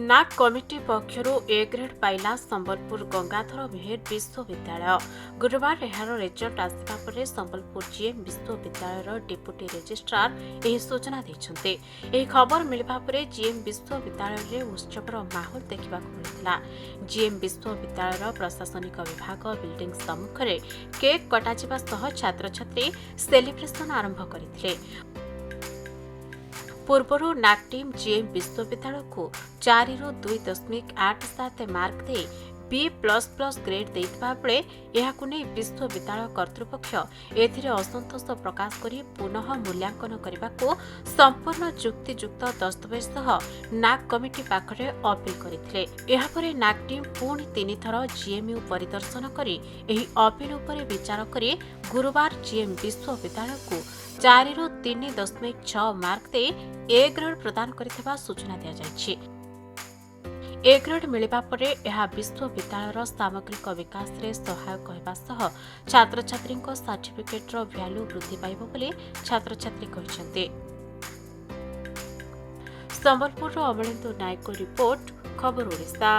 नाक committee पक्षरु A grade पाइला संबलपुर गंगाधर मेहेर विश्वविद्यालय। गुरुवार एहार रिजल्ट आसिबा परे संबलपुर जीएम विश्वविद्यालय डेपुटी रेजिस्ट्रार एही सूचना दैछन्ते। एही खबर मिलिबा परे जीएम विश्वविद्यालय रे उत्सवर माहौल देखिबाकु मिलितला। जीएम विश्वविद्यालय प्रशासनिक विभाग बिल्डिंग सम्मुख रे केक कटाजिबा सह छात्र छात्री सेलिब्रेशन आरंभ करथिले। पूर्वर नाक टीम जीएम विश्वविद्यालय को 4 ରୁ 2.87 मार्क दे B++ ग्रेड देइतबा बेले एहाकु नै विश्वविद्यालय कर्तृपक्ष एथिरे असंतोष प्रकाश करी पुनः मूल्यांकन करबाको संपूर्ण जुक्तियुक्त दस्तावेज सह नाक कमिटी पाखरे अपील करथिले। एहा परे नाक टीम पुणी 3 थर जीएमयू परिदर्शन करी एही अपील उपरे विचार करी गुरुवार जीएम विश्वविद्यालय को 4 ରୁ 3.6 मार्क दे ए ग्रेड प्रदान करथिबा सूचना दिया जायछि। ए ग्रेड मिलिबा परे एहा विश्वविद्यालयर सामग्रिक विकास रे सहायक हेबा सह छात्र छात्रीक सर्टिफिकेट रो भ्यालु वृद्धि पाइबो बोली छात्र छात्री कहिसंते। संबलपुर अमलेन्दु नायक रिपोर्ट खबर ओडिशा।